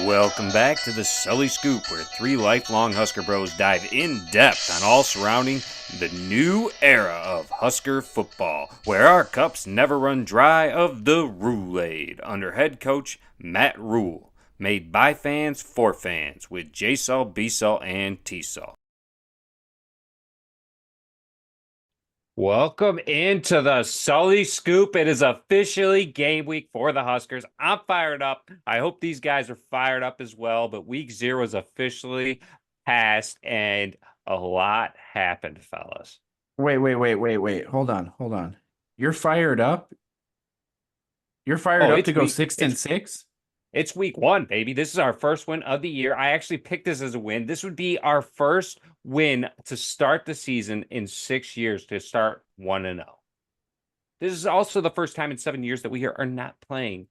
Welcome back to the Sully Scoop, where three lifelong Husker bros dive in depth on all surrounding the new era of Husker football, where our cups never run dry of the Roulade under head coach Matt Rule. Made by fans for fans with J-Saul, B-Saul, and T-Saul. Welcome into the Sully Scoop. It is officially game week for the Huskers. I'm fired up. I hope these guys are fired up as well, but week 0 is officially passed and a lot happened, fellas. Wait. Hold on. You're fired up? You're fired up to go 6-6? It's week 1, baby. This is our first win of the year. I actually picked this as a win. This would be our first win to start the season in 6 years to start 1-0. This is also the first time in 7 years that we are not playing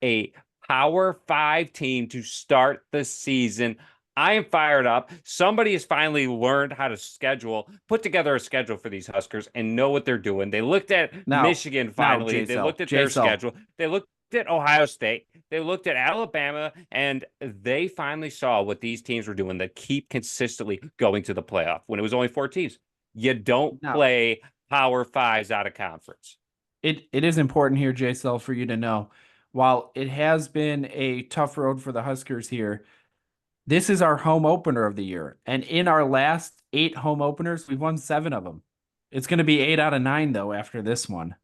a Power 5 team to start the season. I am fired up. Somebody has finally learned how to put together a schedule for these Huskers and know what they're doing. They looked at Michigan finally. They looked at their schedule. They looked at Ohio State. They looked at Alabama, and they finally saw what these teams were doing that keep consistently going to the playoff when it was only 4 teams. You don't play Power 5s out of conference. It is important here, J-Cell, for you to know. While it has been a tough road for the Huskers here, this is our home opener of the year. And in our last 8 home openers, we've won 7 of them. It's going to be 8 out of 9, though, after this one.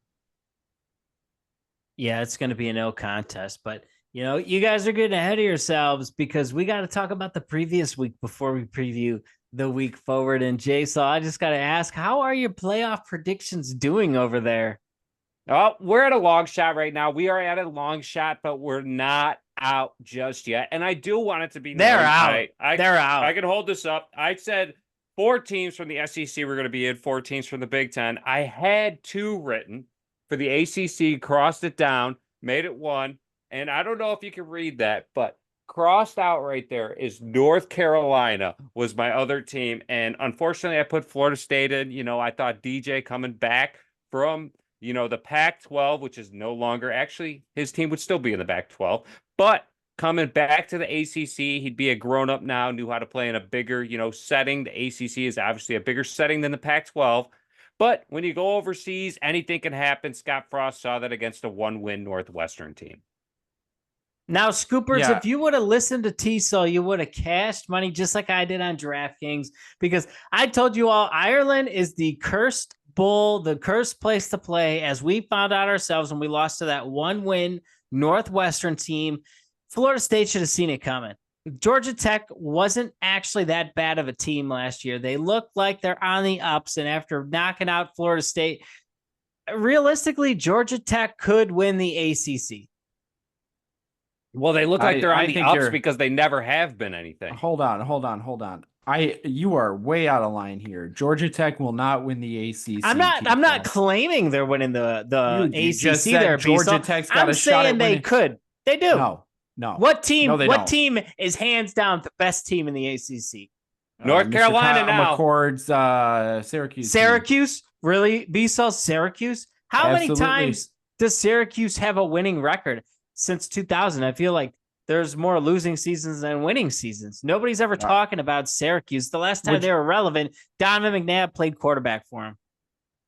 Yeah, it's going to be a no contest. But, you guys are getting ahead of yourselves because we got to talk about the previous week before we preview the week forward. And Jay, so I just got to ask, how are your playoff predictions doing over there? Oh, we're at a long shot right now. We are at a long shot, but we're not out just yet. And I do want it to be They're out. They're out. I can hold this up. I said 4 teams from the SEC were going to be in, 4 teams from the Big Ten. I had 2 written for the ACC, crossed it down, made it 1. And I don't know if you can read that, but crossed out right there is North Carolina was my other team. And unfortunately, I put Florida State in. I thought DJ coming back from, the Pac-12, which is no longer, actually, his team would still be in the Pac-12. But coming back to the ACC, he'd be a grown-up now, knew how to play in a bigger, setting. The ACC is obviously a bigger setting than the Pac-12. But when you go overseas, anything can happen. Scott Frost saw that against a 1-win Northwestern team. Now, Scoopers, if you would have listened to T-Saul, you would have cashed money just like I did on DraftKings, because I told you all Ireland is the cursed bull, the cursed place to play, as we found out ourselves when we lost to that 1-win Northwestern team. Florida State should have seen it coming. Georgia Tech wasn't actually that bad of a team last year. They look like they're on the ups, and after knocking out Florida State, realistically, Georgia Tech could win the ACC. Well, they look like they're on the ups because they never have been anything. Hold on. You are way out of line here. Georgia Tech will not win the ACC. I'm not claiming they're winning the ACC. There, Georgia Tech's got a shot at winning. I'm saying they could. They do. No. What team? What team is hands down the best team in the ACC? North Carolina now. McCord's Syracuse. Syracuse, really? B-Cell Syracuse. How many times does Syracuse have a winning record since 2000? I feel like there's more losing seasons than winning seasons. Nobody's ever talking about Syracuse. The last time they were relevant, Donovan McNabb played quarterback for him.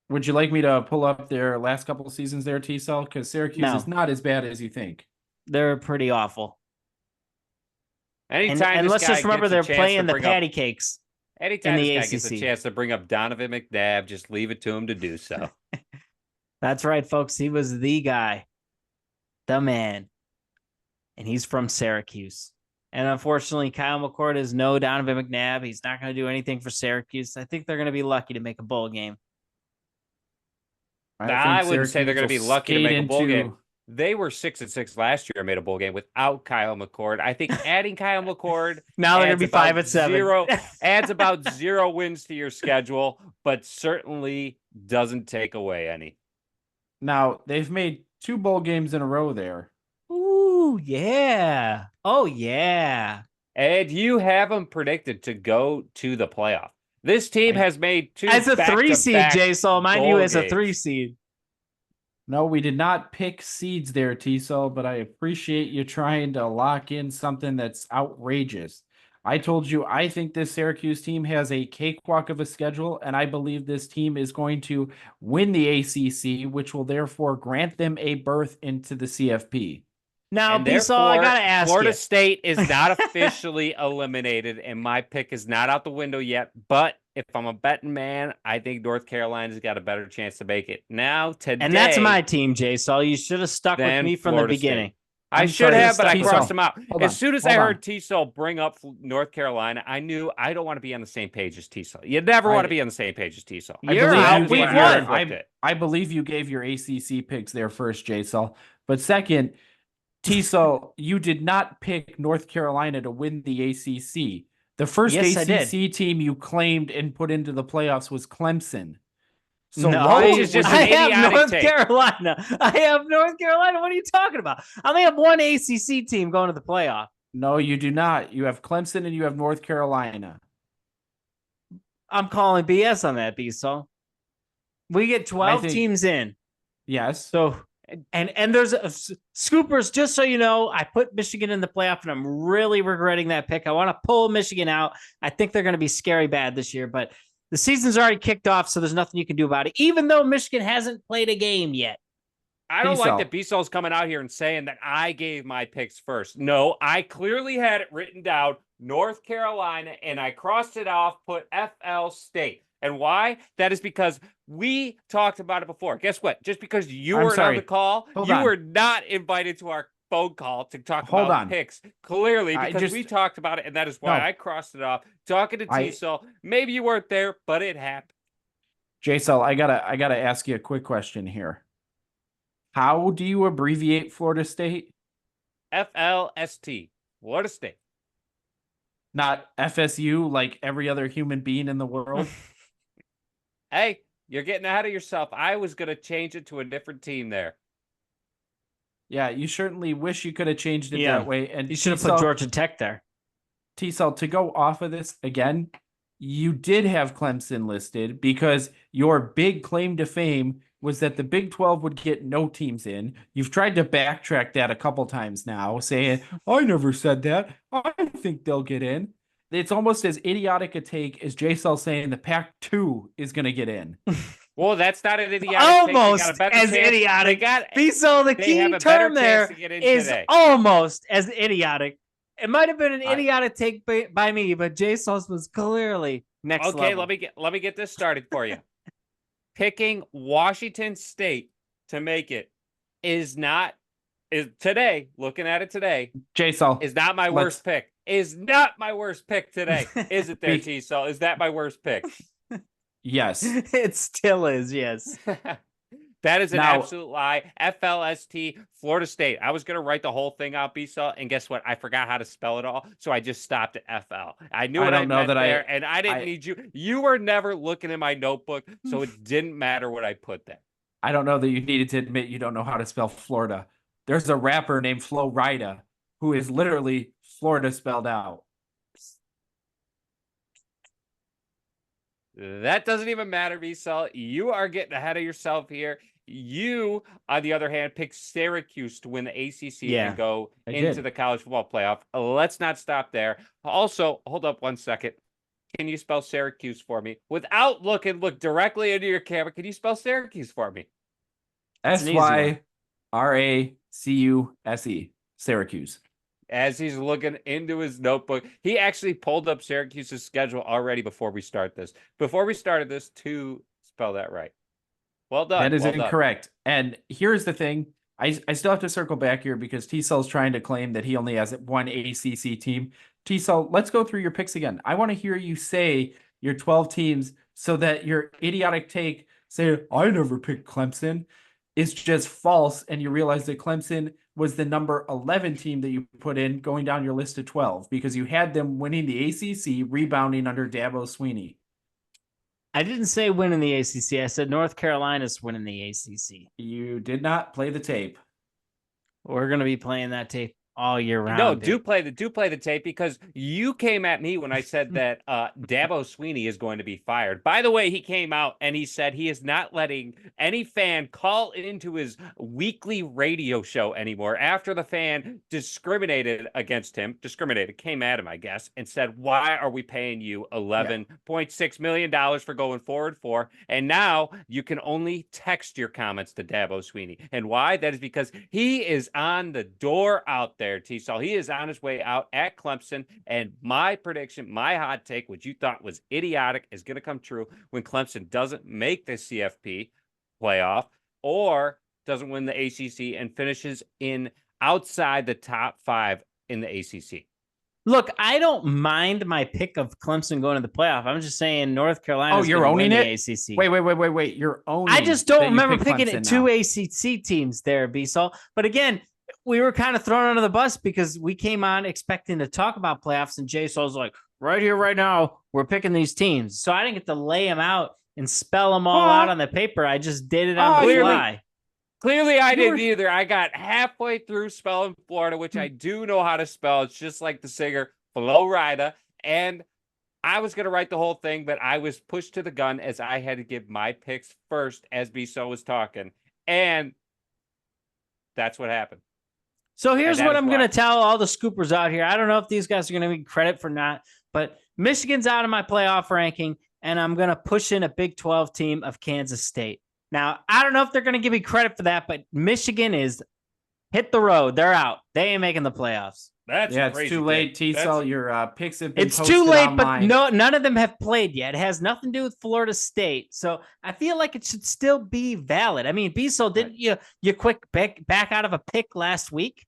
Would you like me to pull up their last couple of seasons there, T-Cell? Because Syracuse is not as bad as you think. They're pretty awful. Anytime and let's just remember they're playing the patty cakes. Anytime this guy gets a chance to bring up Donovan McNabb, just leave it to him to do so. That's right, folks. He was the guy, the man. And he's from Syracuse. And unfortunately, Kyle McCord is no Donovan McNabb. He's not going to do anything for Syracuse. I think they're going to be lucky to make a bowl game. I wouldn't say they're going to be lucky to make a bowl game. They were 6-6 last year and made a bowl game without Kyle McCord. I think adding Kyle McCord now they're going to be 5-7. Adds about 0 wins to your schedule, but certainly doesn't take away any. Now, they've made 2 bowl games in a row there. Ooh, yeah. Oh, yeah. And you have them predicted to go to the playoff. This team has made 2 as a 3 seed, J-Saul, mind you, as a 3 seed. No, we did not pick seeds there, T-Cell, but I appreciate you trying to lock in something that's outrageous. I told you I think this Syracuse team has a cakewalk of a schedule, and I believe this team is going to win the ACC, which will therefore grant them a berth into the CFP. Now, And Beasol, I therefore, gotta ask Florida you. State is not officially eliminated, and my pick is not out the window yet. But if I'm a betting man, I think North Carolina's got a better chance to make it. Now, today, And that's my team, Jason. You should have stuck with than me from Florida the beginning. State. I should sorry, have, but I T-Cell. crossed them out. Hold As on, soon as I hold heard on. T-Cell bring up North Carolina, I knew I don't want to be on the same page as T-Cell. You never want to be on the same page as T-Cell. You're out. We've won. I believe you gave your ACC picks there first, J-Cell. But second, T-Cell, you did not pick North Carolina to win the ACC. The first Yes, I ACC team you claimed and put into the playoffs was Clemson. So So no, which is just I an have idiotic North take. Carolina. I have North Carolina. What are you talking about? I only have one ACC team going to the playoff. No, you do not. You have Clemson and you have North Carolina. I'm calling BS on that, Beasol. We get 12 teams in. Yes. So and there's Scoopers, just so you know, I put Michigan in the playoff and I'm really regretting that pick. I want to pull Michigan out. I think they're going to be scary bad this year, but the season's already kicked off, so there's nothing you can do about it, even though Michigan hasn't played a game yet. I don't like that B-Sol's coming out here and saying that I gave my picks first. No, I clearly had it written down, North Carolina, and I crossed it off, put FL State. And why? That is because we talked about it before. Guess what? Just because you weren't on the call, you were not invited to our phone call to talk about picks. Clearly, because we talked about it, and that is why I crossed it off. Talking to T-Cell, maybe you weren't there, but it happened. J-Cell, I gotta ask you a quick question here. How do you abbreviate Florida State? FLST, Florida State. Not FSU like every other human being in the world? Hey, you're getting ahead of yourself. I was going to change it to a different team there. Yeah, you certainly wish you could have changed it that way. And you should have put Georgia Tech there. T-Cell, to go off of this again, you did have Clemson listed because your big claim to fame was that the Big 12 would get no teams in. You've tried to backtrack that a couple times now, saying, I never said that. I think they'll get in. It's almost as idiotic a take as J-Cell saying the Pac-2 is going to get in. Well, that's not an idiotic almost take. as idiotic. So the key term there is almost as idiotic. It might have been an idiotic take by me, but J-Sauce was clearly next level. Okay, let me get this started for you. Picking Washington State to make it is today, looking at it today, J-Sol is not my worst pick. Is not my worst pick today. Is it there, T-Sol? Is that my worst pick? Yes. It still is, yes. That is an absolute lie. FLST, Florida State. I was going to write the whole thing out, B-Cell, and guess what? I forgot how to spell it all, so I just stopped at FL. I knew what I meant there, and I didn't need you. You were never looking in my notebook, so it didn't matter what I put there. I don't know that you needed to admit you don't know how to spell Florida. There's a rapper named Flo Rida who is literally Florida spelled out. That doesn't even matter, B-Cell. You are getting ahead of yourself here. You, on the other hand, picked Syracuse to win the ACC and go into the college football playoff. Let's not stop there. Also, hold up 1 second. Can you spell Syracuse for me? Without look directly into your camera. Can you spell Syracuse for me? SYRACUSE. Syracuse. As he's looking into his notebook, he actually pulled up Syracuse's schedule already before we start this. Before we started this, to spell that right. Well done. That is incorrect. And here's the thing. I still have to circle back here because T-Cell's trying to claim that he only has one ACC team. T-Cell, let's go through your picks again. I want to hear you say your 12 teams so that your idiotic take, say, I never picked Clemson, is just false. And you realize that Clemson was the number 11 team that you put in going down your list of 12 because you had them winning the ACC, rebounding under Dabo Swinney. I didn't say winning the ACC. I said North Carolina's winning the ACC. You did not play the tape. We're going to be playing that tape all year round. No, do play the tape, because you came at me when I said that Dabo Sweeney is going to be fired. By the way, he came out and he said he is not letting any fan call into his weekly radio show anymore after the fan came at him, I guess, and said, "Why are we paying you $11.6 million for going forward for?" And now you can only text your comments to Dabo Sweeney. And why? That is because he is on the door out there, T-Saul. He is on his way out at Clemson. And my prediction, my hot take, which you thought was idiotic, is going to come true when Clemson doesn't make the CFP playoff or doesn't win the ACC and finishes in outside the top 5 in the ACC. Look, I don't mind my pick of Clemson going to the playoff. I'm just saying North Carolina. Oh, you're owning it? ACC. Wait. You're owning. I just don't remember picking Clemson two now. ACC teams there, B-Sol. But again, we were kind of thrown under the bus because we came on expecting to talk about playoffs, and J-Sol's like, right here, right now, we're picking these teams. So I didn't get to lay them out and spell them all out on the paper. I just did it on the fly. Clearly, I didn't either. I got halfway through spelling Florida, which I do know how to spell. It's just like the singer Flo Rida. And I was going to write the whole thing, but I was pushed to the gun as I had to give my picks first as B-So was talking. And that's what happened. So here's what I'm going to tell all the scoopers out here. I don't know if these guys are going to be credit for not, but Michigan's out of my playoff ranking, and I'm going to push in a Big 12 team of Kansas State. Now, I don't know if they're going to give me credit for that, but Michigan is hit the road. They're out. They ain't making the playoffs. It's too late, T-Cell. Your picks have been posted too late, online. but none of them have played yet. It has nothing to do with Florida State. So I feel like it should still be valid. I mean, B-So, didn't you quick back out of a pick last week?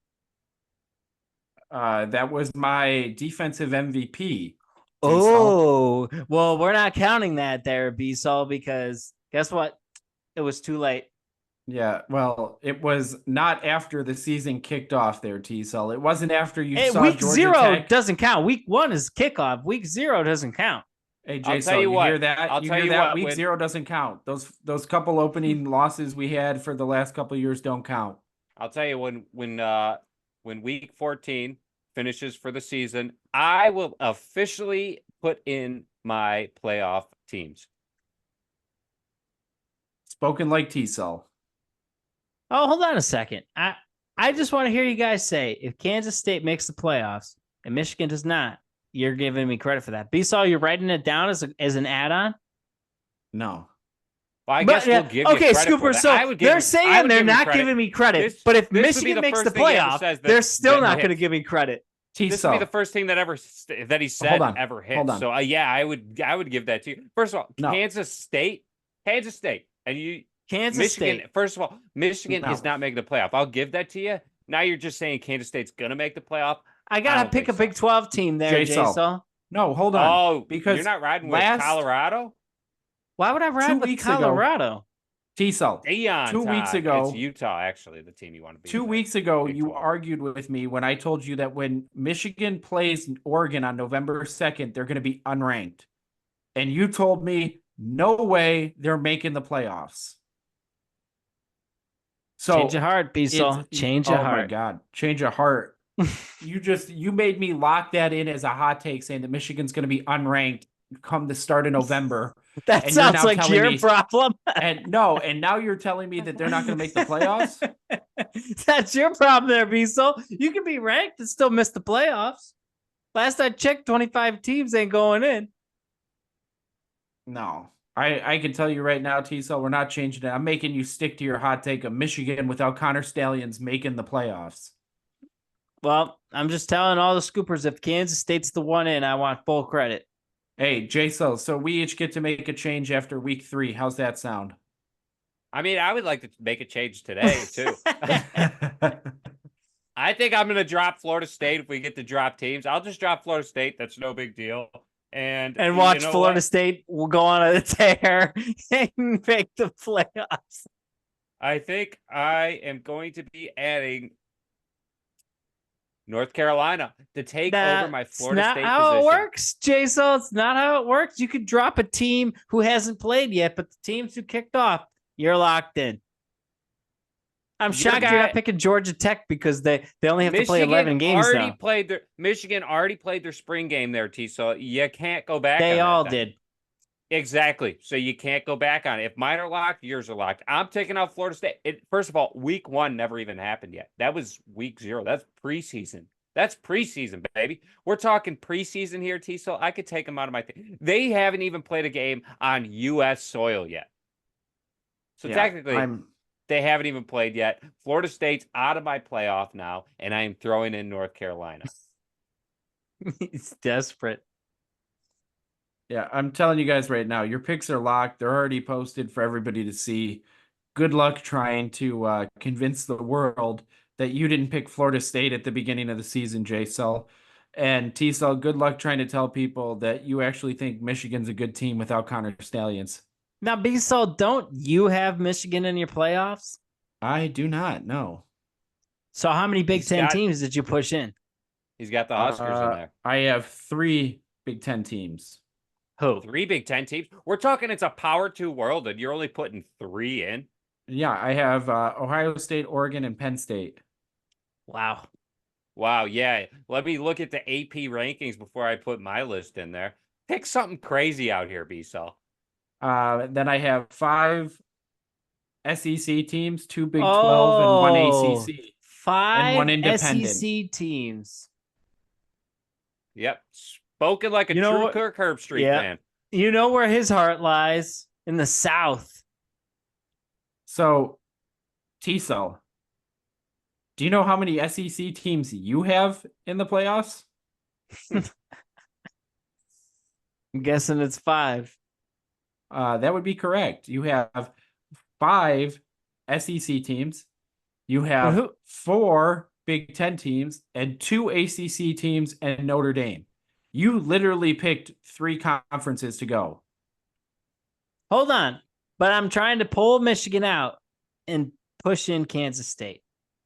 That was my defensive MVP. T-Sol. Oh, well, we're not counting that there, B-So, because guess what? It was too late. Yeah, well, it was not after the season kicked off there, T-Cell. It wasn't after you saw Week Georgia 0 Tech. doesn't count. Week 1 is kickoff. Week 0 doesn't count. Hey, Jason, you hear that? You hear that? Week 0 doesn't count. Those couple opening losses we had for the last couple of years don't count. I'll tell you, when Week 14 finishes for the season, I will officially put in my playoff teams. Spoken like T-Cell. Oh, hold on a second. I just want to hear you guys say, if Kansas State makes the playoffs and Michigan does not, you're giving me credit for that. B-Saw, you're writing it down as an add-on? No. Well, I guess we'll give you credit Scooper, for that. so they're saying they're not giving me credit, but if Michigan makes the playoff, they're still not going to give me credit. This would be the first thing that he said ever hit. So I would give that to you. First of all, Kansas State, and you. Michigan State. First of all, Michigan is not making the playoff. I'll give that to you. Now you're just saying Kansas State's gonna make the playoff. I gotta pick a Big 12 team there, Jason. No, hold on. Oh, because you're not riding with Colorado. Why would I ride with Colorado? T-Cell. 2 weeks ago, it's Utah. Actually, the team you want to be. 2 weeks ago, you argued with me when I told you that when Michigan plays Oregon on November 2nd, they're going to be unranked, and you told me no way they're making the playoffs. So change your heart, B-Sol. Change your heart. Oh my God. Change your heart. You made me lock that in as a hot take saying that Michigan's going to be unranked come the start of November. That sounds like your problem. and now you're telling me that they're not going to make the playoffs? That's your problem there, B-Sol. You can be ranked and still miss the playoffs. Last I checked, 25 teams ain't going in. No. I can tell you right now, T-Cell, we're not changing it. I'm making you stick to your hot take of Michigan without Connor Stallions making the playoffs. Well, I'm just telling all the scoopers, if Kansas State's the one in, I want full credit. Hey, J-Cell, so we each get to make a change after week 3. How's that sound? I mean, I would like to make a change today, too. I think I'm going to drop Florida State if we get to drop teams. I'll just drop Florida State. That's no big deal. And watch Florida State will go on a tear and make the playoffs. I think I am going to be adding North Carolina to take over my Florida State position. That's not how it works, Jason. It's not how it works. You could drop a team who hasn't played yet, but the teams who kicked off, you're locked in. I'm Your shocked you're not picking Georgia Tech because they only have to play 11 games now. Michigan already played their spring game there, T. So you can't go back. They on all that thing. did. Exactly. So you can't go back on it. If mine are locked, yours are locked. I'm taking out Florida State. First of all, week 1 never even happened yet. That was week 0. That's preseason. That's preseason, baby. We're talking preseason here, T. So I could take them out of my thing. They haven't even played a game on U.S. soil yet. So technically, they haven't even played yet. Florida State's out of my playoff now, and I am throwing in North Carolina. He's desperate. Yeah, I'm telling you guys right now, your picks are locked. They're already posted for everybody to see. Good luck trying to convince the world that you didn't pick Florida State at the beginning of the season, J-Cell. And T-Cell, good luck trying to tell people that you actually think Michigan's a good team without Connor Stallions. Now, B-Cell, don't you have Michigan in your playoffs? I do not, no. So how many Big Ten teams did you push in? He's got the Huskers in there. I have 3 Big Ten teams. Who? 3 Big Ten teams? We're talking it's a Power 2 world, and you're only putting 3 in? Yeah, I have Ohio State, Oregon, and Penn State. Wow. Wow, yeah. Let me look at the AP rankings before I put my list in there. Pick something crazy out here, B-Cell. Then I have 5 SEC teams, 2 Big 12, and 1 ACC. 5 and 1 independent. SEC teams. Yep. Spoken like a true Kirk Herbstreit fan. You know where his heart lies? In the South. So, T-Cell, do you know how many SEC teams you have in the playoffs? I'm guessing it's 5. That would be correct. You have 5 SEC teams. You have 4 Big Ten teams and 2 ACC teams and Notre Dame. You literally picked 3 conferences to go. Hold on. But I'm trying to pull Michigan out and push in Kansas State.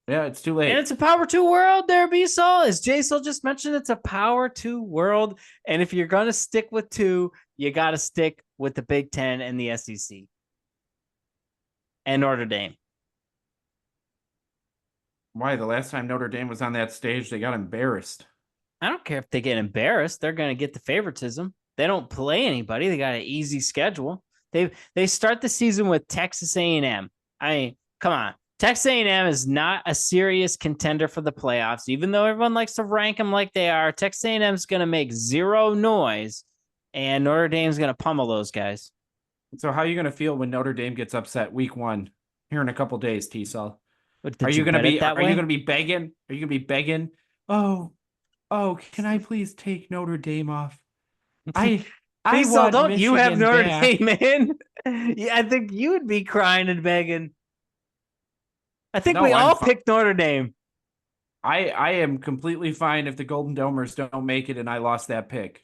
Yeah, it's too late. And it's a Power 2 world there, B-Sol. As J-Sol just mentioned, it's a Power 2 world. And if you're going to stick with 2, you got to stick with the Big Ten and the SEC. And Notre Dame. Why? The last time Notre Dame was on that stage, they got embarrassed. I don't care if they get embarrassed. They're going to get the favoritism. They don't play anybody. They got an easy schedule. They start the season with Texas A&M. I mean, come on. Texas A&M is not a serious contender for the playoffs, even though everyone likes to rank them like they are. Texas A&M is going to make 0 noise, and Notre Dame's going to pummel those guys. So how are you going to feel when Notre Dame gets upset week 1 here in a couple days, T-Cell? Are you going to be begging? Are you going to be begging? Oh, can I please take Notre Dame off? Diesel, don't Michigan you have Notre back. Dame in? Yeah, I think you would be crying and begging. I think we all picked Notre Dame. I am completely fine if the Golden Domers don't make it and I lost that pick.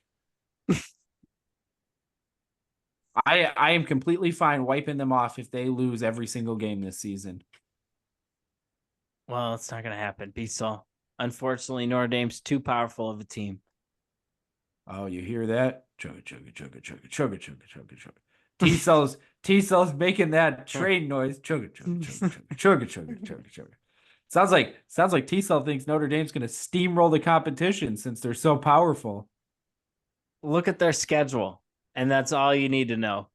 I am completely fine wiping them off if they lose every single game this season. Well, it's not going to happen, B-Sol. Unfortunately, Notre Dame's too powerful of a team. Oh, you hear that? Chugga, chugga, chugga, chugga, chugga, chugga, chugga, chugga. T-Cell's making that train noise. Chugga, chugga, chugga, chugga, chugga, chugga, chugga. Sounds like T-Cell thinks Notre Dame's going to steamroll the competition since they're so powerful. Look at their schedule, and that's all you need to know.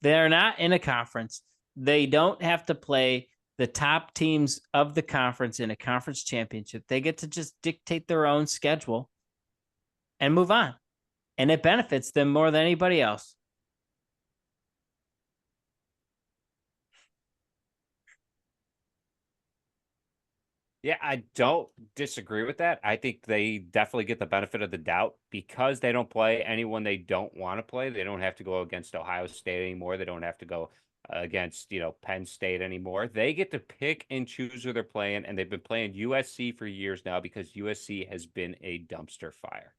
They're not in a conference. They don't have to play the top teams of the conference in a conference championship. They get to just dictate their own schedule and move on. And it benefits them more than anybody else. Yeah, I don't disagree with that. I think they definitely get the benefit of the doubt because they don't play anyone they don't want to play. They don't have to go against Ohio State anymore. They don't have to go against, Penn State anymore. They get to pick and choose who they're playing, and they've been playing USC for years now because USC has been a dumpster fire.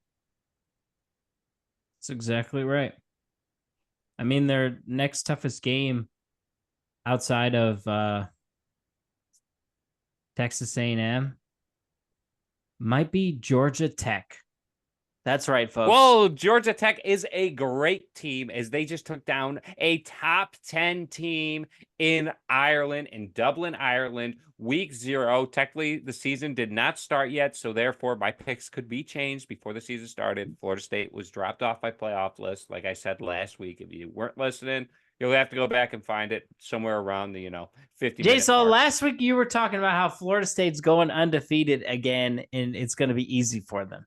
That's exactly right. I mean, their next toughest game outside of Texas A&M might be Georgia Tech. That's right, folks. Well, Georgia Tech is a great team as they just took down a top 10 team in Ireland, in Dublin, Ireland, week 0. Technically, the season did not start yet, so therefore my picks could be changed before the season started. Florida State was dropped off my playoff list, like I said last week. If you weren't listening, you'll have to go back and find it somewhere around the 50 minute Jason, mark. last week you were talking about how Florida State's going undefeated again, and it's going to be easy for them.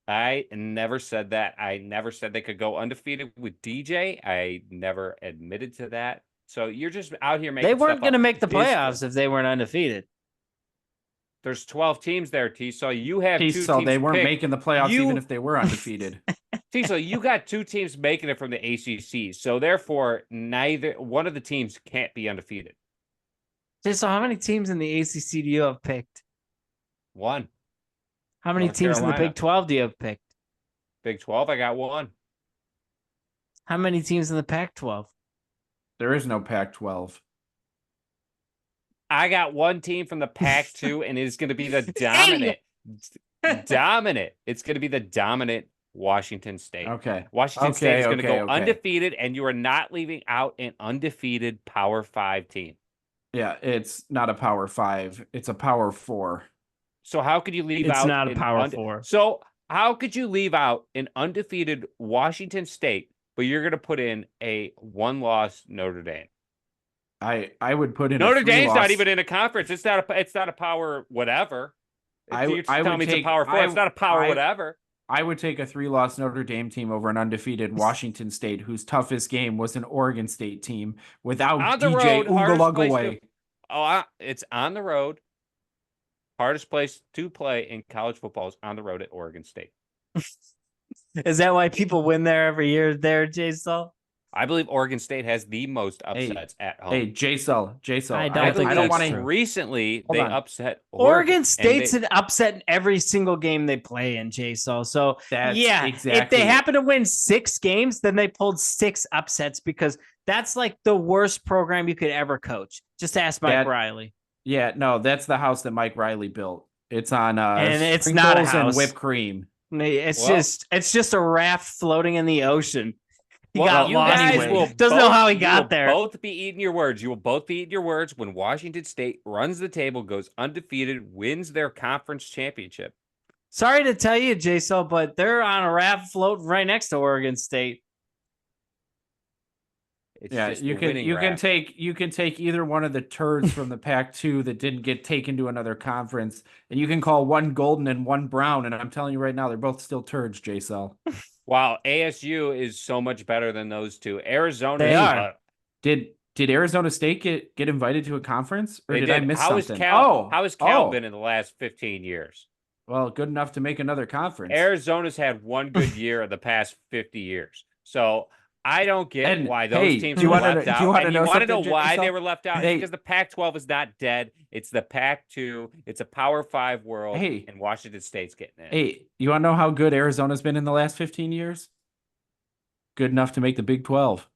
I never said that. I never said they could go undefeated with DJ. I never admitted to that. So you're just out here making. They weren't going to make the This- playoffs if they weren't undefeated. There's 12 teams there, T. So you have T, two so teams. they weren't picked. making the playoffs even if they were undefeated. T. So you got 2 teams making it from the ACC. So therefore, neither one of the teams can't be undefeated. Jason, how many teams in the ACC do you have picked? 1. How many North teams in the Carolina. Big 12 do you have picked? Big 12, I got 1. How many teams in the Pac 12? There is no Pac-12. I got 1 team from the Pac-2, and it's going to be the dominant. It's going to be the dominant Washington State. Okay. Washington State is going to go okay. undefeated, and you are not leaving out an undefeated Power 5 team. Yeah, it's not a Power 5. It's a Power 4. So how could you leave It's out not a an Power 4. So how could you leave out an undefeated Washington State, but you're going to put in a 1-loss Notre Dame? I would put in Notre a Dame's 3-loss. not even in a conference. It's not a power whatever. You're telling me it's a Power 4. It's not a power whatever. I would take a 3-loss Notre Dame team over an undefeated Washington State, whose toughest game was an Oregon State team without On the DJ road, hardest place Ugalugaway. it's on the road. Hardest place to play in college football is on the road at Oregon State. Is that why people win there every year there, Jason? I believe Oregon State has the most upsets at home. Hey, J-Cell. I I don't think don't that's want true. to. Recently, Hold they on. upset Oregon State's and an upset in every single game they play in, Jason. So That's yeah, exactly if they happen to win 6 games, then they pulled 6 upsets because that's like the worst program you could ever coach. Just ask Mike Riley. Yeah, no, that's the house that Mike Riley built. It's on And it's not a sprinkles and house. whipped cream. It's just a raft floating in the ocean. He Well, got you lost. guys Anyway. will Doesn't know both- how he you got will there. Both be eating your words. You will both be eating your words when Washington State runs the table, goes undefeated, wins their conference championship. Sorry to tell you, Jason, but they're on a raft float right next to Oregon State. It's Yeah, just you the can winning you can raft. take either one of the turds from the Pac-2 that didn't get taken to another conference, and you can call one golden and one brown. And I'm telling you right now, they're both still turds, J-Cell. Wow, ASU is so much better than those two. Arizona, They are. Did Arizona State get invited to a conference, or They did I did. miss How something? is Cal? How has Cal oh. been in the last 15 years? Well, good enough to make another conference. Arizona's had one good year in the past 50 years. So I don't get And, why those hey, teams do you were wanna left know- out. do you wanna And know you want to know something, why Jason? they were left out? It's Hey. because the Pac-12 is not dead. It's the Pac-2. It's a Power 5 world. Hey. And Washington State's getting in. Hey, you want to know how good Arizona's been in the last 15 years? Good enough to make the Big 12.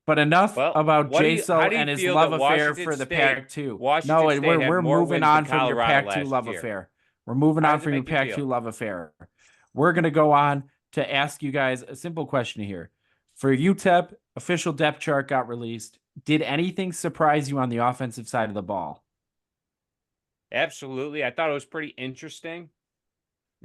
But enough Well, about how do J-Cell you and his feel love that affair Washington for the State- Pac-2. Washington No, State we're had we're more moving wins on than from your Colorado Pac-2 last love year. affair. We're moving How on does it from your make you feel? Pac-2 love affair. We're going to go on to ask you guys a simple question here. For UTEP, official depth chart got released. Did anything surprise you on the offensive side of the ball? Absolutely. I thought it was pretty interesting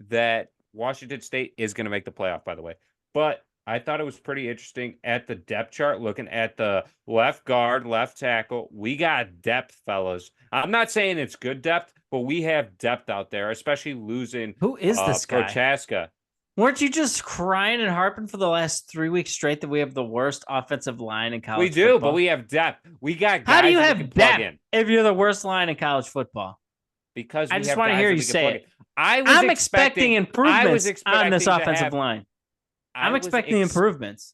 that Washington State is going to make the playoff, by the way. But I thought it was pretty interesting at the depth chart, looking at the left guard, left tackle. We got depth, fellas. I'm not saying it's good depth, but we have depth out there, especially losing Who is this guy? Prochaska. Weren't you just crying and harping for the last 3 weeks straight that we have the worst offensive line in college We do, football? but we have depth. We got guys How do you that we can have plug depth in if you're the worst line in college football? because I we just have want to guys hear that you we can say plug it. in. I was I'm expecting improvements on expecting this to offensive have- line. I I'm was expecting improvements.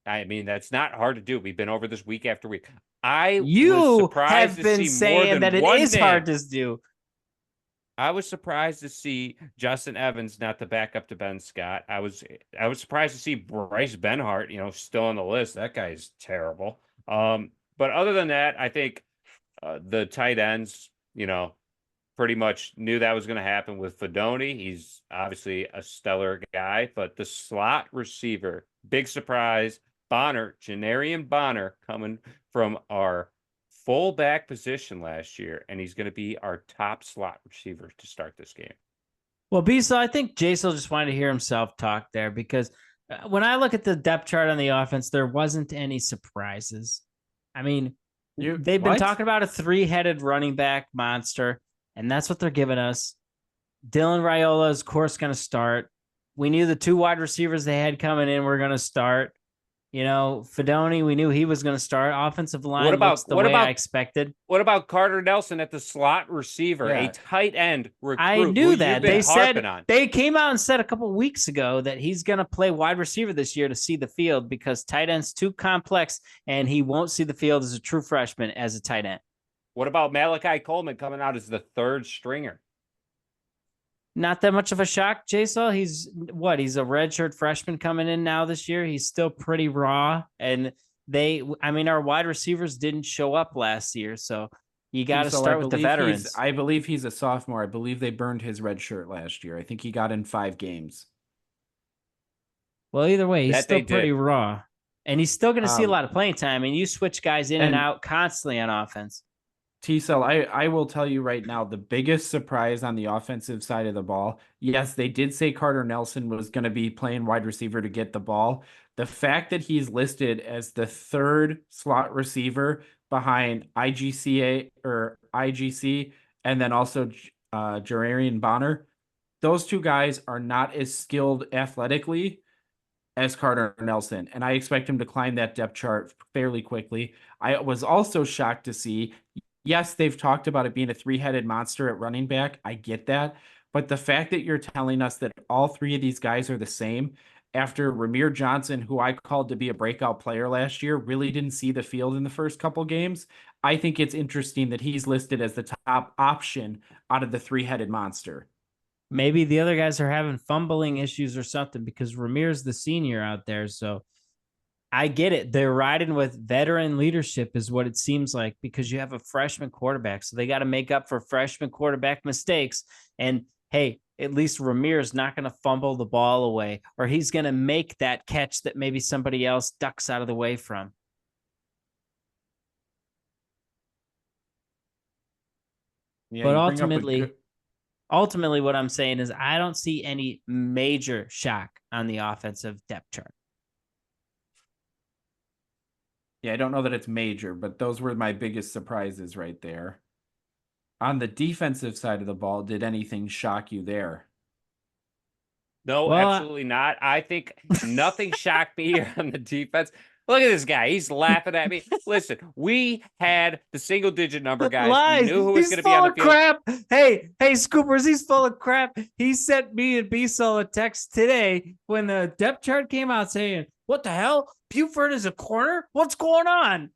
I mean, that's not hard to do. We've been over this week after week. I was You surprised have to been see more saying than that it one is name. hard to do. I was surprised to see Justin Evans not the backup to Ben Scott. I was surprised to see Bryce Benhart, still on the list. That guy's terrible. But other than that, I think the tight ends, pretty much knew that was going to happen with Fedoni. He's obviously a stellar guy, but the slot receiver, big surprise, Bonner, Janarian Bonner, coming from our fullback position last year, and he's going to be our top slot receiver to start this game. Well, Beasel, I think Jason just wanted to hear himself talk there because when I look at the depth chart on the offense, there wasn't any surprises. I mean, they've been talking about a 3-headed running back monster, and that's what they're giving us. Dylan Raiola is, of course, going to start. We knew the 2 wide receivers they had coming in were going to start. You know, Fedoni, we knew he was going to start. Offensive line looks the way I expected. What about Carter Nelson at the slot receiver, a tight end recruit? I knew that. They came out and said a couple of weeks ago that he's going to play wide receiver this year to see the field because tight end's too complex and he won't see the field as a true freshman as a tight end. What about Malachi Coleman coming out as the 3rd stringer? Not that much of a shock, Jason. He's a redshirt freshman coming in now this year. He's still pretty raw. And our wide receivers didn't show up last year. So you got to start with the veterans. I believe he's a sophomore. I believe they burned his red shirt last year. I think he got in 5 games. Well, either way, he's still pretty raw. And he's still going to see a lot of playing time. And you switch guys in and out constantly on offense. T-Cell, I will tell you right now, the biggest surprise on the offensive side of the ball, yes, they did say Carter Nelson was going to be playing wide receiver to get the ball. The fact that he's listed as the 3rd slot receiver behind IGC and then also Janarian Bonner, those 2 guys are not as skilled athletically as Carter Nelson, and I expect him to climb that depth chart fairly quickly. I was also shocked to see, yes, they've talked about it being a 3-headed monster at running back. I get that. But the fact that you're telling us that all 3 of these guys are the same after Ramir Johnson, who I called to be a breakout player last year, really didn't see the field in the first couple games, I think it's interesting that he's listed as the top option out of the 3-headed monster. Maybe the other guys are having fumbling issues or something because Ramir's the senior out there. So I get it. They're riding with veteran leadership is what it seems like because you have a freshman quarterback. So they got to make up for freshman quarterback mistakes. And hey, at least Ramir's not going to fumble the ball away or he's going to make that catch that maybe somebody else ducks out of the way from. Yeah, but ultimately what I'm saying is I don't see any major shock on the offensive depth chart. Yeah, I don't know that it's major, but those were my biggest surprises right there. On the defensive side of the ball, did anything shock you there? No, absolutely not. I think nothing shocked me here on the defense. Look at this guy. He's laughing at me. Listen, we had the single-digit number, guys. Lies. We knew who was going to be on the field. Crap. Hey, Scoopers, he's full of crap. He sent me and B-Sol a text today when the depth chart came out saying, what the hell? Buford is a corner? What's going on?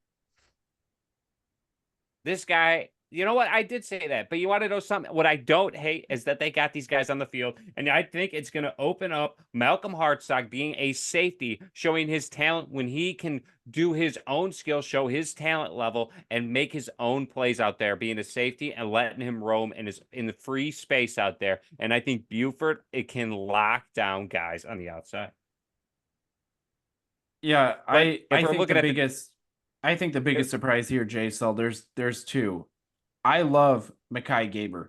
This guy, you know what? I did say that, but you want to know something? What I don't hate is that they got these guys on the field, and I think it's going to open up Malcolm Hartsock being a safety, showing his talent when he can do his own skill, show his talent level, and make his own plays out there, being a safety and letting him roam in the free space out there. And I think Buford, it can lock down guys on the outside. Yeah, I think the biggest surprise here, J-Cell, there's 2. I love Mekhi Gaber.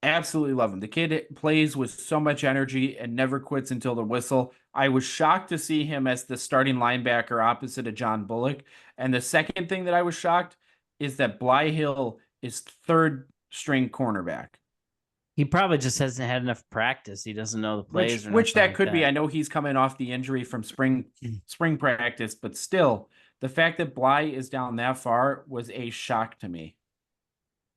Absolutely love him. The kid plays with so much energy and never quits until the whistle. I was shocked to see him as the starting linebacker opposite of John Bullock. And the second thing that I was shocked is that Bly Hill is 3rd string cornerback. He probably just hasn't had enough practice. He doesn't know the plays. Which that could be. I know he's coming off the injury from spring practice, but still, the fact that Bly is down that far was a shock to me.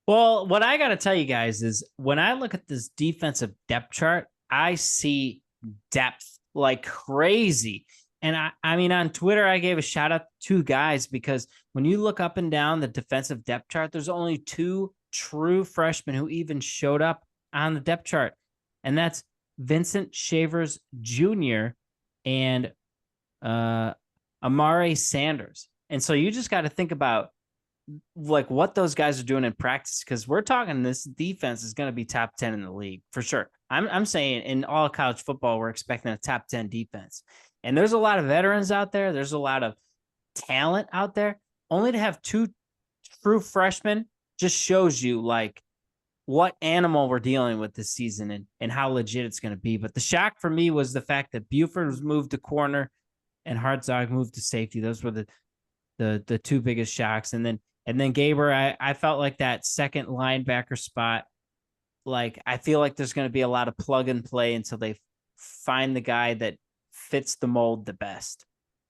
Well, what I got to tell you guys is when I look at this defensive depth chart, I see depth like crazy. And I mean, on Twitter, I gave a shout out to 2 guys because when you look up and down the defensive depth chart, there's only 2 true freshmen who even showed up on the depth chart. And that's Vincent Shavers Jr. and Amare Sanders. And so you just got to think about like what those guys are doing in practice, because we're talking this defense is going to be top 10 in the league for sure. I'm saying in all college football, we're expecting a top 10 defense. And there's a lot of veterans out there. There's a lot of talent out there. Only to have 2 true freshmen just shows you like what animal we're dealing with this season and how legit it's going to be. But the shock for me was the fact that Buford was moved to corner and Hartzog moved to safety. Those were the 2 biggest shocks. And then Gaber, I felt like that second linebacker spot, like I feel like there's going to be a lot of plug and play until they find the guy that fits the mold the best.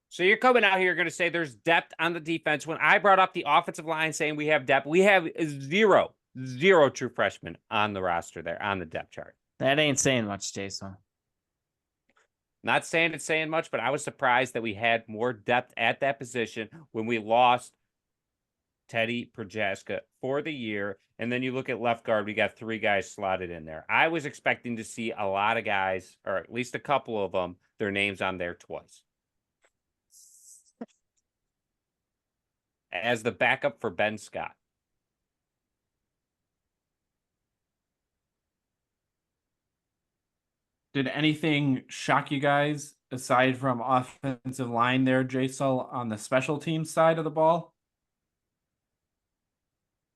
So you're coming out here going to say there's depth on the defense. When I brought up the offensive line saying we have depth, we have zero true freshmen on the roster there on the depth chart. That ain't saying much, Jason. Not saying it's saying much, but I was surprised that we had more depth at that position when we lost Teddy Projaska for the year. And then you look at left guard, we got 3 guys slotted in there. I was expecting to see a lot of guys, or at least a couple of them, their names on there twice. As the backup for Ben Scott. Did anything shock you guys aside from offensive line there, J-Sul, on the special teams side of the ball?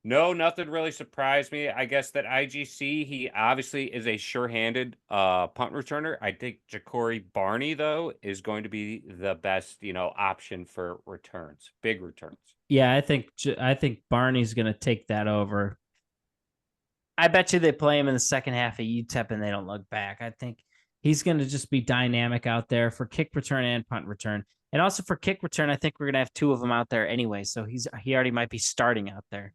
No, nothing really surprised me. I guess that IGC, he obviously is a sure-handed punt returner. I think Ja'Cory Barney, though, is going to be the best, option for returns, big returns. Yeah, I think Barney's going to take that over. I bet you they play him in the second half of UTEP and they don't look back. I think he's going to just be dynamic out there for kick return and punt return. And also for kick return, I think we're going to have 2 of them out there anyway. So he already might be starting out there.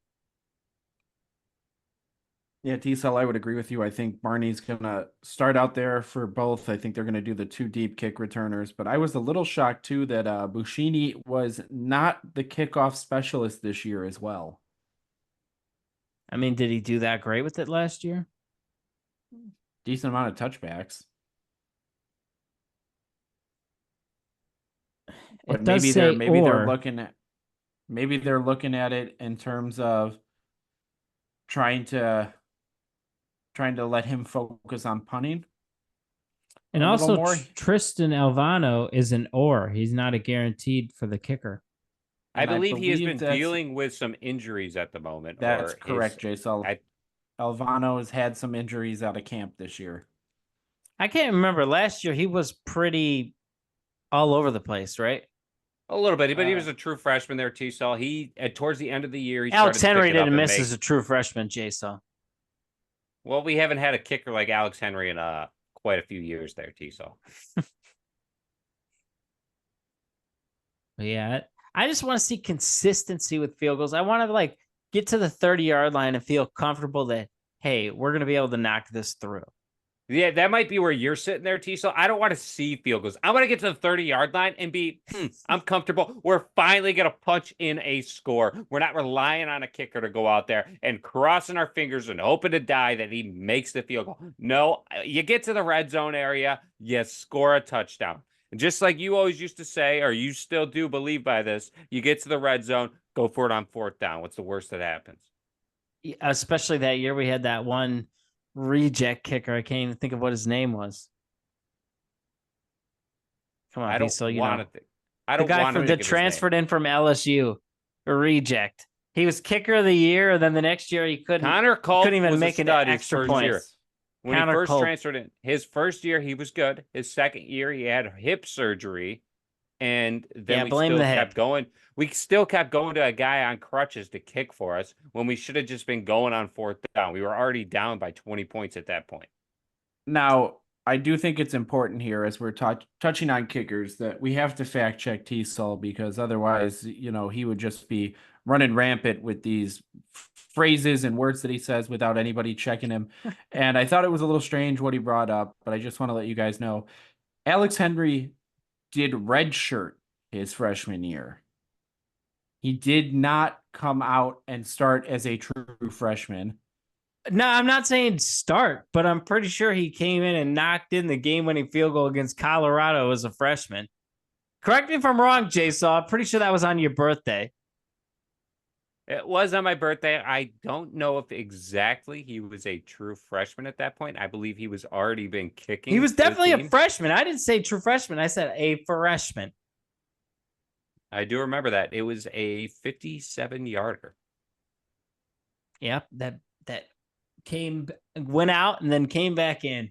Yeah, T-Cell, I would agree with you. I think Barney's going to start out there for both. I think they're going to do the 2 deep kick returners. But I was a little shocked, too, that Bushini was not the kickoff specialist this year as well. I mean, did he do that great with it last year? Decent amount of touchbacks. But maybe they're looking at it in terms of trying to let him focus on punting. And also Tristan Alvano is an or. He's not a guaranteed for the kicker. I believe he has been dealing with some injuries at the moment. That's correct, J-Sul. Alvano has had some injuries out of camp this year. I can't remember. Last year, he was pretty all over the place, right? A little bit, but he was a true freshman there, T-Cell. He, towards the end of the year, Alex Henry didn't miss as a true freshman, J-Cell. Well, we haven't had a kicker like Alex Henry in quite a few years there, T-Cell. Yeah, I just want to see consistency with field goals. I want to get to the 30-yard line and feel comfortable that, hey, we're going to be able to knock this through. Yeah, that might be where you're sitting there, T-Cell. I don't want to see field goals. I want to get to the 30-yard line and be, I'm comfortable. We're finally going to punch in a score. We're not relying on a kicker to go out there and crossing our fingers and hoping to die that he makes the field goal. No, you get to the red zone area, you score a touchdown. And just like you always used to say, or you still do believe by this, you get to the red zone, go for it on 4th down. What's the worst that happens? Especially that year we had that one reject kicker. I can't even think of what his name was. Come on, I don't want to think. I don't the guy want that transferred in from LSU, a reject. He was kicker of the year, and then the next year he couldn't. Connor Culp couldn't even was make an extra point. When he first transferred in, his first year he was good. His second year he had hip surgery, and then we still kept going. We still kept going to a guy on crutches to kick for us when we should have just been going on 4th down. We were already down by 20 points at that point. Now, I do think it's important here as we're touching on kickers that we have to fact check T-Sol, because otherwise, he would just be running rampant with these phrases and words that he says without anybody checking him. And I thought it was a little strange what he brought up, but I just want to let you guys know, Alex Henry did redshirt his freshman year. He did not come out and start as a true freshman. No, I'm not saying start, but I'm pretty sure he came in and knocked in the game-winning field goal against Colorado as a freshman. Correct me if I'm wrong, Jason. I'm pretty sure that was on your birthday. It was on my birthday. I don't know if exactly he was a true freshman at that point. I believe he was already been kicking. He was for the definitely a team. freshman. I didn't say true freshman. I said a freshman. I do remember that. It was a 57-yarder. Yep, that went out and then came back in.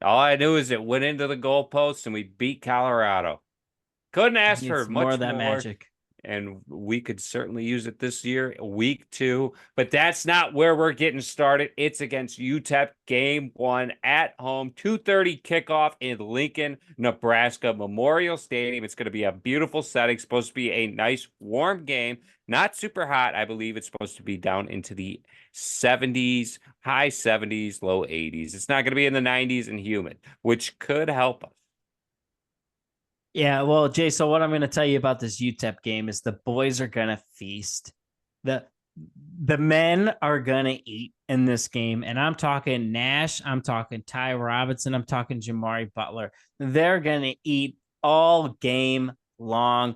All I knew is it went into the goalpost and we beat Colorado. Couldn't ask for More much of that more. magic. And we could certainly use it this year, week 2. But that's not where we're getting started. It's against UTEP Game 1 at home, 2:30 kickoff in Lincoln, Nebraska Memorial Stadium. It's going to be a beautiful setting. Supposed to be a nice, warm game. Not super hot. I believe it's supposed to be down into the 70s, high 70s, low 80s. It's not going to be in the 90s and humid, which could help us. Yeah, well, Jay, so what I'm going to tell you about this UTEP game is the boys are going to feast. The men are going to eat in this game. And I'm talking Nash, I'm talking Ty Robinson, I'm talking Jamari Butler. They're going to eat all game long.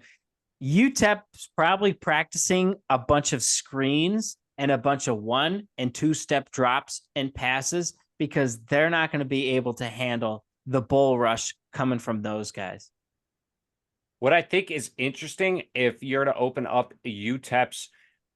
UTEP's probably practicing a bunch of screens and a bunch of 1- and 2-step drops and passes because they're not going to be able to handle the bull rush coming from those guys. What I think is interesting, if you're to open up UTEP's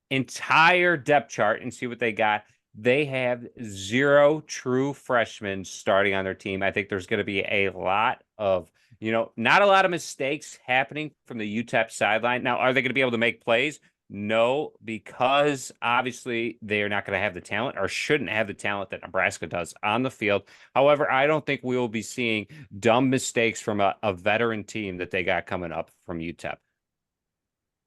entire depth chart and see what they got, they have 0 true freshmen starting on their team. I think there's going to be a lot of, not a lot of mistakes happening from the UTEP sideline. Now, are they going to be able to make plays? No, because obviously they are not going to have the talent or shouldn't have the talent that Nebraska does on the field. However, I don't think we will be seeing dumb mistakes from a veteran team that they got coming up from UTEP.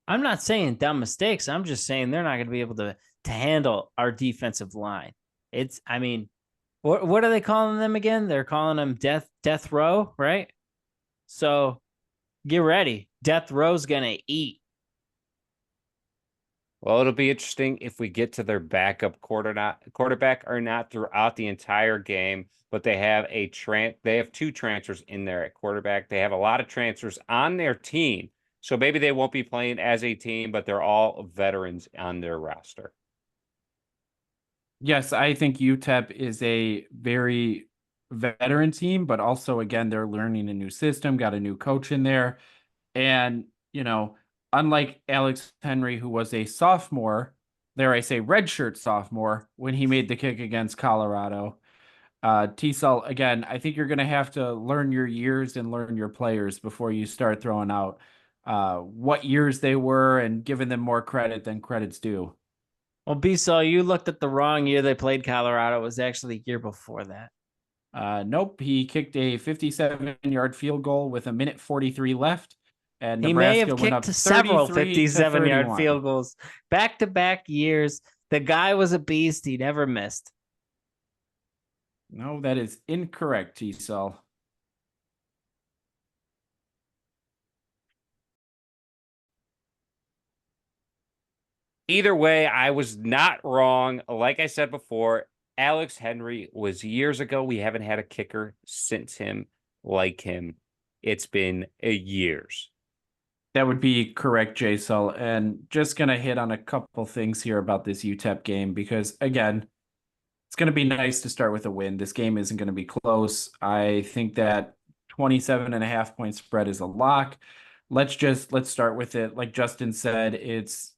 I'm not saying dumb mistakes. I'm just saying they're not going to be able to handle our defensive line. What are they calling them again? They're calling them death row, right? So get ready. Death row's going to eat. Well, it'll be interesting if we get to their backup quarterback or not throughout the entire game. But they have they have 2 transfers in there at quarterback. They have a lot of transfers on their team, so maybe they won't be playing as a team, but they're all veterans on their roster. Yes, I think UTEP is a very veteran team, but also, again, they're learning a new system, got a new coach in there. And, unlike Alex Henry, who was a sophomore, there I say redshirt sophomore, when he made the kick against Colorado, T-Cell, again, I think you're going to have to learn your years and learn your players before you start throwing out what years they were and giving them more credit than credit's due. Well, B-Saw, you looked at the wrong year they played Colorado. It was actually the year before that. Nope. He kicked a 57-yard field goal with 1:43 left. And he may Nebraska have went up kicked several 57-yard field goals. Back-to-back years. The guy was a beast. He never missed. No, that is incorrect, T-Cell. Either way, I was not wrong. Like I said before, Alex Henry was years ago. We haven't had a kicker since him like him. It's been years. That would be correct, J-Cell. And just going to hit on a couple things here about this UTEP game because, again, it's going to be nice to start with a win. This game isn't going to be close. I think that 27.5 point spread is a lock. Let's start with it. Like Justin said, it's,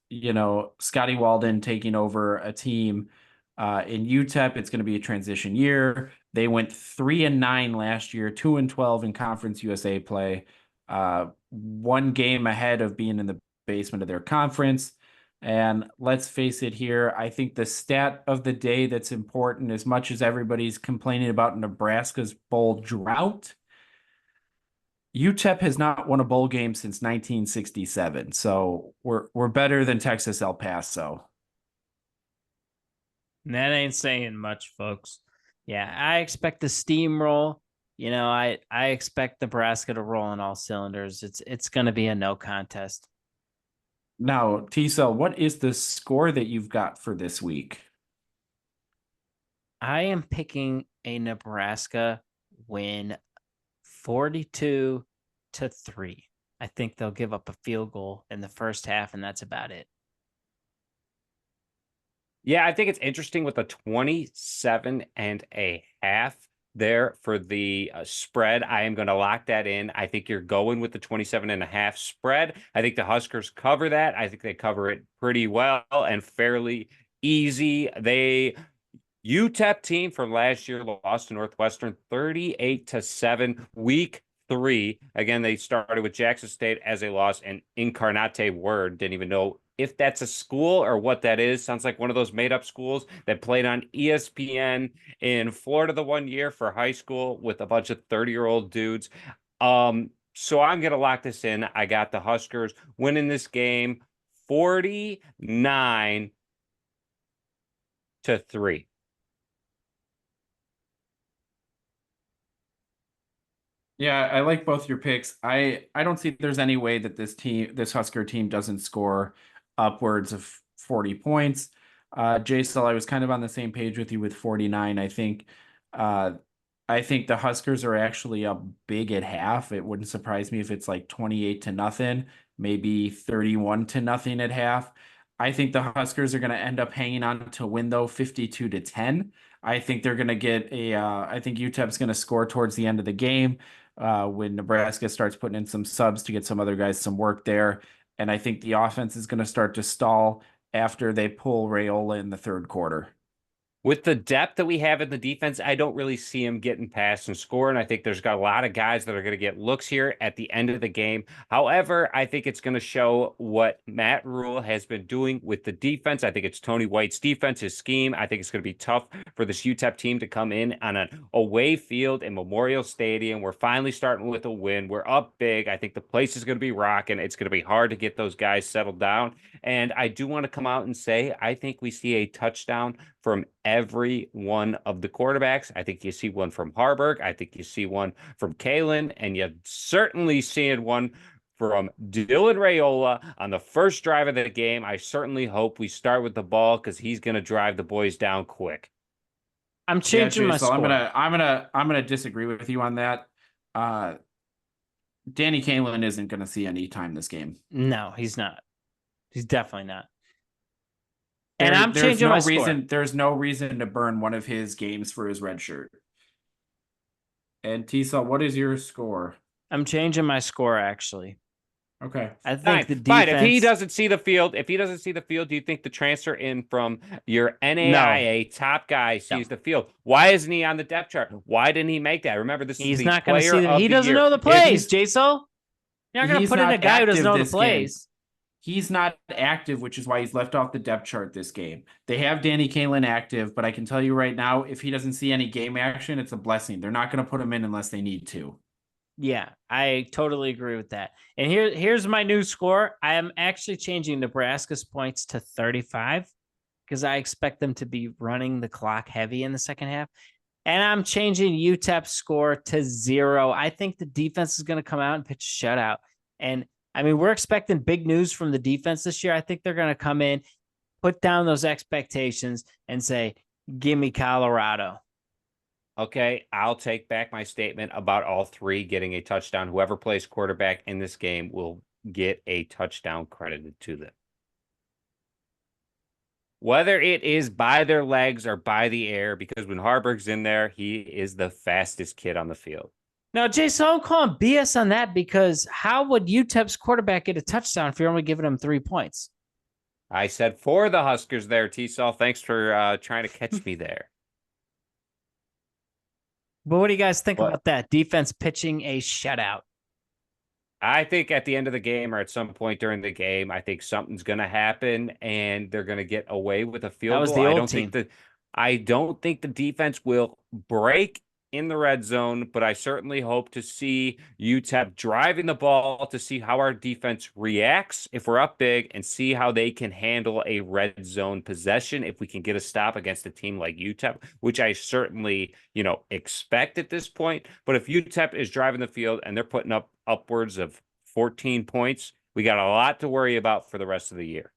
Scotty Walden taking over a team. In UTEP, it's going to be a transition year. They went 3-9 last year, 2-12 in Conference USA play. 1 game ahead of being in the basement of their conference. And let's face it here, I think the stat of the day that's important, as much as everybody's complaining about Nebraska's bowl drought, UTEP has not won a bowl game since 1967. So we're better than Texas El Paso. That ain't saying much, folks. Yeah, I expect the steamroll. I expect Nebraska to roll on all cylinders. It's going to be a no contest. Now, T-Cell, what is the score that you've got for this week? I am picking a Nebraska win 42-3. I think they'll give up a field goal in the first half, and that's about it. Yeah, I think it's interesting with the 27.5 there for the spread. I am going to lock that in. I think you're going with the 27.5 spread. I think the Huskers cover that. I think they cover it pretty well and fairly easy. UTEP team from last year lost to Northwestern 38-7 week 3. Again, they started with Jackson State as a loss, and Incarnate Word didn't even know if that's a school or what that is. Sounds like one of those made-up schools that played on ESPN in Florida the one year for high school with a bunch of 30-year-old dudes. So I'm going to lock this in. I got the Huskers winning this game 49-3. Yeah, I like both your picks. I don't see there's any way that this Husker team doesn't score upwards of 40 points. Jason, I was kind of on the same page with you with 49. I think the Huskers are actually up big at half. It wouldn't surprise me if it's like 28-0, maybe 31-0 at half. I think the Huskers are going to end up hanging on to win though 52-10. I think they're going to get I think UTEP's going to score towards the end of the game when Nebraska starts putting in some subs to get some other guys some work there. And I think the offense is going to start to stall after they pull Raiola in the third quarter. With the depth that we have in the defense, I don't really see him getting past and scoring. I think there's got a lot of guys that are going to get looks here at the end of the game. However, I think it's going to show what Matt Rule has been doing with the defense. I think it's Tony White's defense, his scheme. I think it's going to be tough for this UTEP team to come in on an away field in Memorial Stadium. We're finally starting with a win. We're up big. I think the place is going to be rocking. It's going to be hard to get those guys settled down. And I do want to come out and say, I think we see a touchdown from every one of the quarterbacks. I think you see one from Harburg. I think you see one from Kalen, and you certainly seeing one from Dylan Raiola on the first drive of the game. I certainly hope we start with the ball because he's going to drive the boys down quick. I'm changing my score. I'm gonna disagree with you on that. Danny Kalen isn't going to see any time this game. No, he's not. He's definitely not. And I'm changing my score. There's no reason to burn one of his games for his red shirt. And T-Saw, what is your score? I'm changing my score, actually. Okay. I think the defense... Fine. If he doesn't see the field, do you think the transfer in from your NAIA top guy sees the field? Why isn't he on the depth chart? Why didn't he make that? Remember, he's not going to see the... He doesn't know the plays, Jason. You're not going to put in a guy who doesn't know the plays. He's not active, which is why he's left off the depth chart this game. They have Danny Kalen active, but I can tell you right now, if he doesn't see any game action, it's a blessing. They're not going to put him in unless they need to. Yeah, I totally agree with that. And here's my new score. I am actually changing Nebraska's points to 35 because I expect them to be running the clock heavy in the second half. And I'm changing UTEP's score to 0. I think the defense is going to come out and pitch a shutout. And I mean, we're expecting big news from the defense this year. I think they're going to come in, put down those expectations, and say, give me Colorado. Okay, I'll take back my statement about all three getting a touchdown. Whoever plays quarterback in this game will get a touchdown credited to them. Whether it is by their legs or by the air, because when Harburg's in there, he is the fastest kid on the field. Now, Jason, I'm calling BS on that because how would UTEP's quarterback get a touchdown if you're only giving him 3 points? I said for the Huskers there, T-Saw. Thanks for trying to catch me there. But what do you guys think about that? Defense pitching a shutout. I think at the end of the game or at some point during the game, I think something's going to happen and they're going to get away with a field goal. That was the old team. I don't think the defense will break in the red zone, but I certainly hope to see UTEP driving the ball to see how our defense reacts if we're up big and see how they can handle a red zone possession if we can get a stop against a team like UTEP, which I certainly, expect at this point. But if UTEP is driving the field and they're putting up upwards of 14 points, we got a lot to worry about for the rest of the year.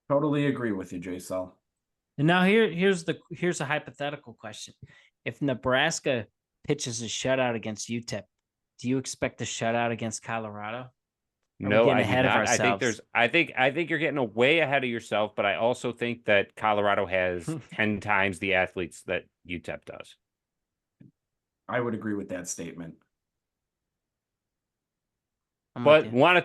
Totally agree with you, J-Sal. And now here's a hypothetical question. If Nebraska pitches a shutout against UTEP, do you expect a shutout against Colorado? No, getting I do ahead of not. I think ourselves? I think you're getting way ahead of yourself, but I also think that Colorado has 10 times the athletes that UTEP does. I would agree with that statement. But want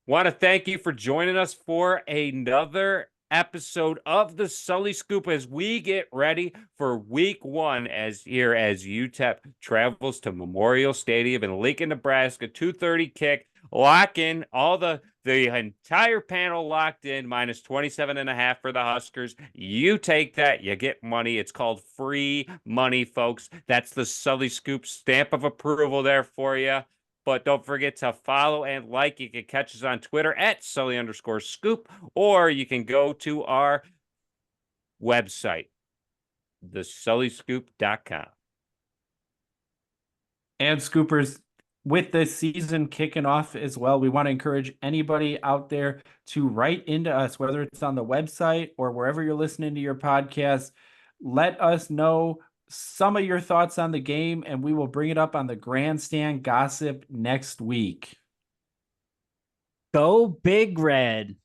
to thank you for joining us for another episode of the Sully Scoop as we get ready for week 1 as UTEP travels to Memorial Stadium in Lincoln, Nebraska, 2:30 kick. Lock in all the entire panel locked in, minus 27.5 for the Huskers. You take that, you get money. It's called free money, folks. That's the Sully Scoop stamp of approval there for you. But don't forget to follow and like. You can catch us on Twitter at Sully_Scoop, or you can go to our website, thesullyscoop.com. And Scoopers, with the season kicking off as well, we want to encourage anybody out there to write into us, whether it's on the website or wherever you're listening to your podcast. Let us know some of your thoughts on the game, and we will bring it up on the Grandstand Gossip next week. Go Big Red.